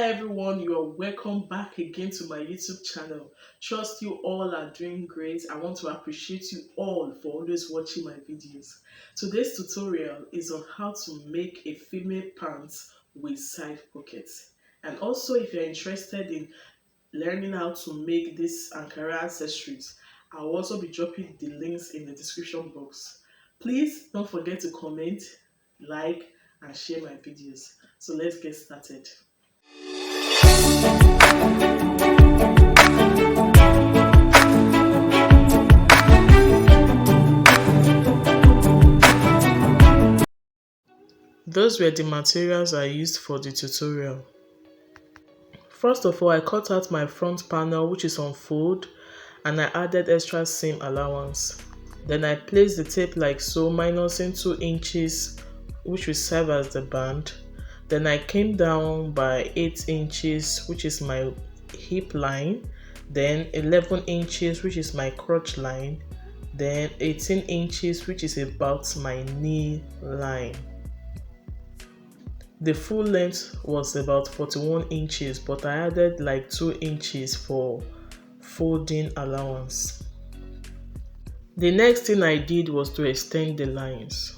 everyone, you are welcome back again to my YouTube channel. Trust you all are doing great. I want to appreciate you all for always watching my videos. Today's tutorial is on how to make a female pants with side pockets. And also, if you're interested in learning how to make these Ankara accessories, I'll also be dropping the links in the description box. Please don't forget to comment, like, and share my videos. So let's get started. Those were the materials I used for the tutorial. First of all, I cut out my front panel, which is on fold, and I added extra seam allowance. Then I placed the tape like so, minusing 2 inches, which will serve as the band. Then I came down by 8 inches, which is my hip line, then 11 inches, which is my crotch line, then 18 inches, which is about my knee line. The full length was about 41 inches, but I added like 2 inches for folding allowance. The next thing I did was to extend the lines.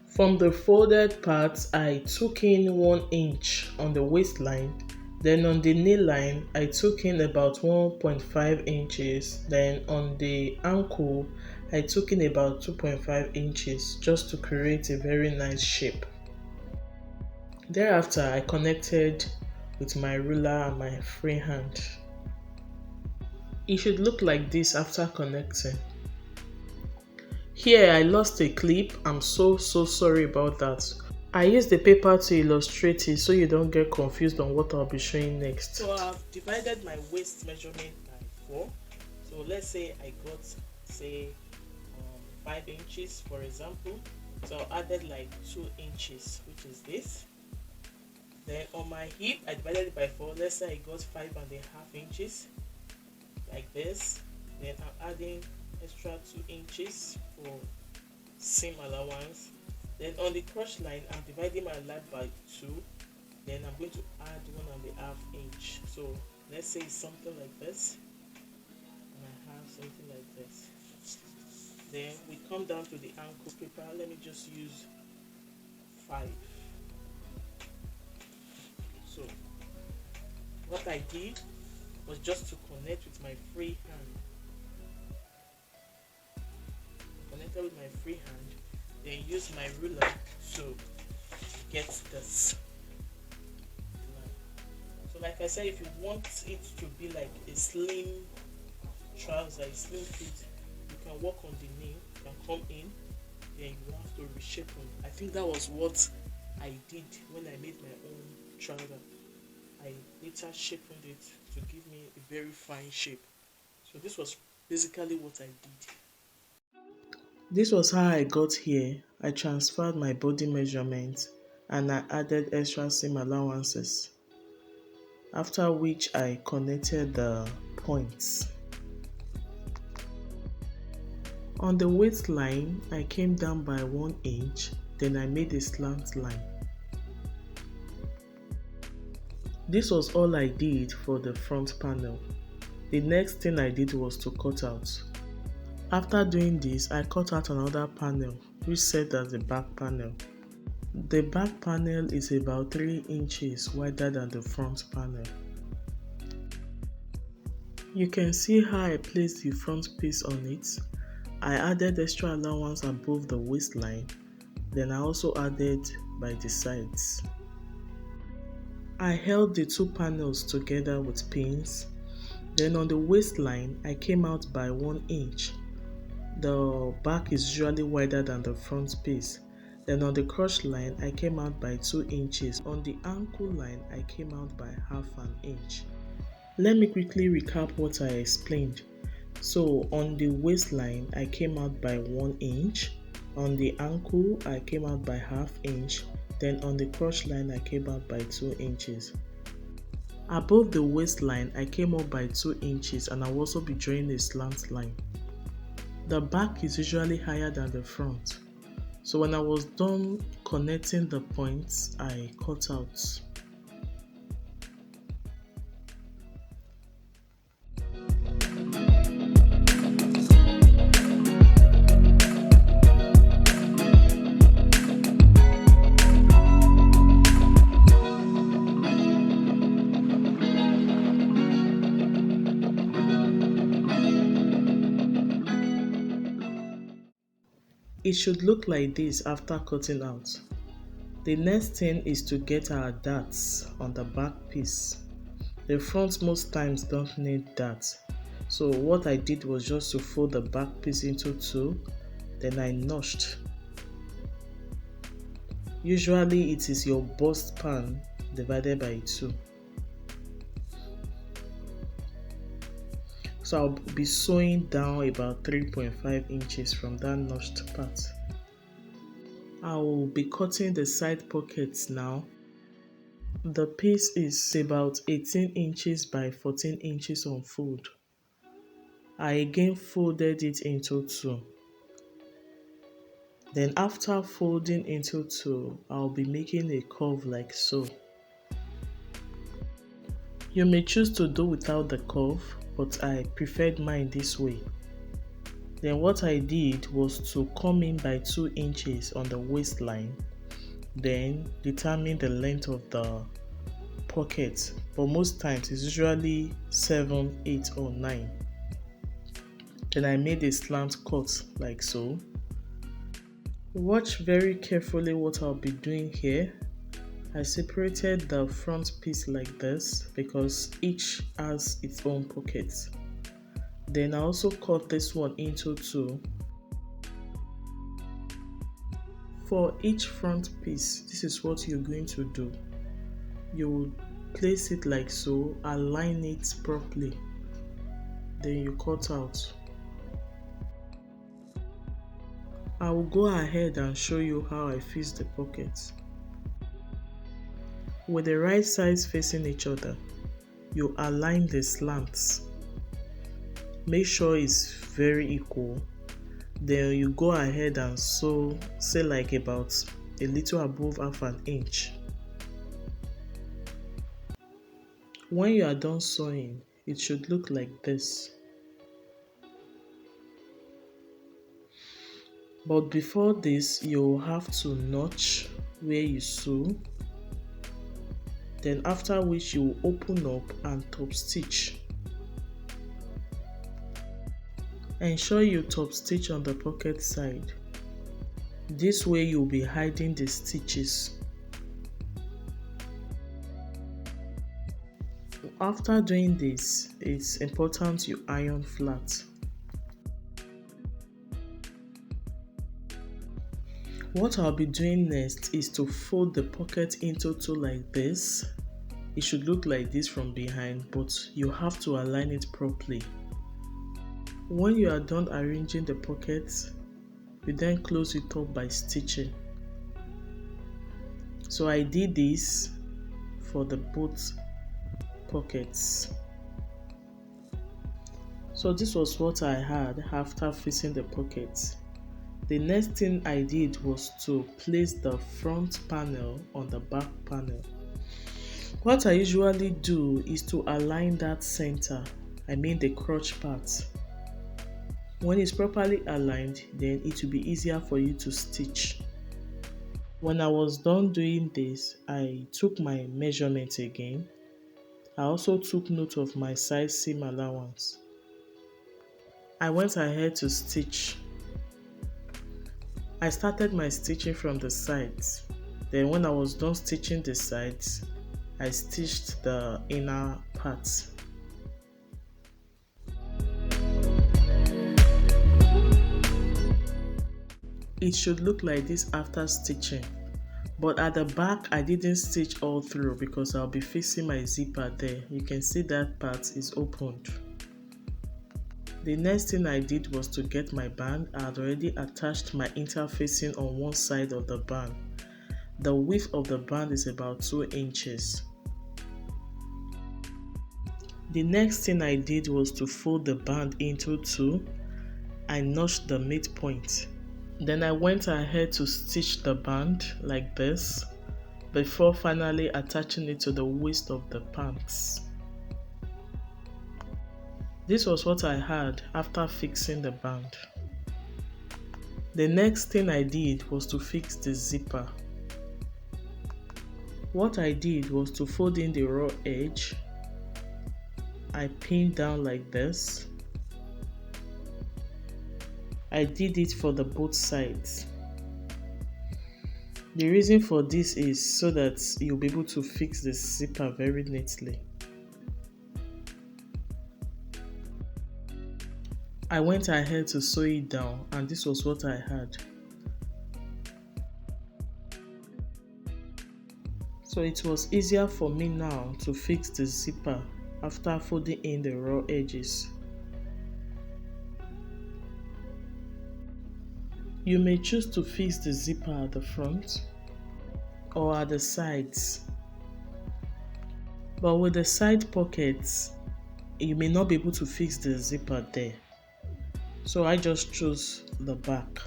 From the folded part, I took in 1 inch on the waistline. Then on the knee line, I took in about 1.5 inches. Then on the ankle, I took in about 2.5 inches just to create a very nice shape. Thereafter, I connected with my ruler and my free hand. It should look like this after connecting. Here I lost a clip. I'm so sorry about that. I used the paper to illustrate it so you don't get confused on what I'll be showing next. So I've divided my waist measurement by 4. So let's say I got 5 inches for example. So I added like 2 inches, which is this. Then on my hip, I divided it by 4. Let's say I got 5.5 inches, like this. Then I'm adding extra 2 inches for seam allowance. Then on the crotch line, I'm dividing my line by 2. Then I'm going to add 1.5 inch. So let's say it's something like this. And I have something like this. Then we come down to the ankle paper. Let me just use 5. So what I did was just to connect with my free hand. Connected with my free hand, then use my ruler to get this line. So like I said, if you want it to be like a slim trouser, a slim fit, you can work on the knee, you can come in, then you have to reshape them. I think that was what I did when I made my own trouser. I later shaped it to give me a very fine shape. So this was basically what I did. This was how I got here. I transferred my body measurement and I added extra seam allowances. After which I connected the points. On the waistline, I came down by 1 inch, then I made a slant line. This was all I did for the front panel. The next thing I did was to cut out. After doing this, I cut out another panel which served as the back panel. The back panel is about 3 inches wider than the front panel. You can see how I placed the front piece on it. I added extra allowance above the waistline, then I also added by the sides. I held the 2 panels together with pins. Then on the waistline, I came out by 1 inch. The back is usually wider than the front piece. Then on the crotch line, I came out by 2 inches. On the ankle line, I came out by half an inch. Let me quickly recap what I explained. So on the waistline, I came out by 1 inch. On the ankle, I came out by half inch. Then on the crotch line, I came out by 2 inches. Above the waistline, I came up by 2 inches and I'll also be drawing a slant line. The back is usually higher than the front. So when I was done connecting the points, I cut out. It should look like this after cutting out. The next thing is to get our darts on the back piece. The front most times don't need darts. So what I did was just to fold the back piece into two, then I notched. Usually it is your bust pan divided by 2. So I'll be sewing down about 3.5 inches from that notched part. I will be cutting the side pockets now. The piece is about 18 inches by 14 inches on fold. I again folded it into 2. Then after folding into 2, I'll be making a curve like so. You may choose to do without the curve, but I preferred mine this way. Then what I did was to come in by 2 inches on the waistline, then determine the length of the pocket, but most times it's usually 7, 8 or 9. Then I made a slant cut like so. Watch very carefully what I'll be doing here. I separated the front piece like this because each has its own pocket. Then I also cut this one into 2. For each front piece, this is what you're going to do. You will place it like so, align it properly, then you cut out. I will go ahead and show you how I fix the pockets. With the right sides facing each other, you align the slants. Make sure it's very equal. Then you go ahead and sew, say like about a little above half an inch. When you are done sewing, it should look like this. But before this, you'll have to notch where you sew. Then after which you open up and top stitch. Ensure you top stitch on the pocket side. This way you'll be hiding the stitches. After doing this, it's important you iron flat. What I'll be doing next is to fold the pocket into 2 like this. It should look like this from behind, but you have to align it properly. When you are done arranging the pockets, you then close it up by stitching. So I did this for the both pockets. So this was what I had after fixing the pockets. The next thing I did was to place the front panel on the back panel. What I usually do is to align that center, I mean the crotch part. When it's properly aligned, then it will be easier for you to stitch. When I was done doing this, I took my measurement again. I also took note of my size seam allowance. I went ahead to stitch. I started my stitching from the sides. Then when I was done stitching the sides, I stitched the inner parts. It should look like this after stitching, but at the back I didn't stitch all through because I'll be fixing my zipper there. You can see that part is opened. The next thing I did was to get my band. I had already attached my interfacing on one side of the band. The width of the band is about 2 inches. The next thing I did was to fold the band into 2. I notched the midpoint. Then I went ahead to stitch the band like this before finally attaching it to the waist of the pants. This was what I had after fixing the band. The next thing I did was to fix the zipper. What I did was to fold in the raw edge. I pinned down like this. I did it for the both sides. The reason for this is so that you'll be able to fix the zipper very neatly. I went ahead to sew it down, and this was what I had. So it was easier for me now to fix the zipper after folding in the raw edges. You may choose to fix the zipper at the front or at the sides. But with the side pockets, you may not be able to fix the zipper there. So I just chose the back.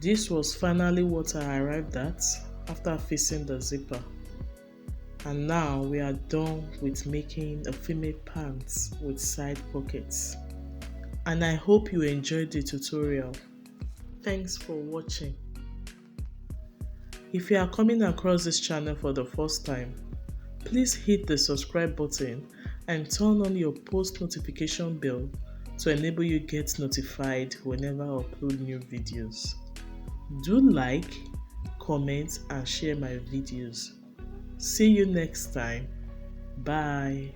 This was finally what I arrived at after fixing the zipper. And now we are done with making a female pants with side pockets. And I hope you enjoyed the tutorial. Thanks for watching. If you are coming across this channel for the first time, please hit the subscribe button and turn on your post notification bell to enable you get notified whenever I upload new videos. Do like, comment and share my videos. See you next time. Bye.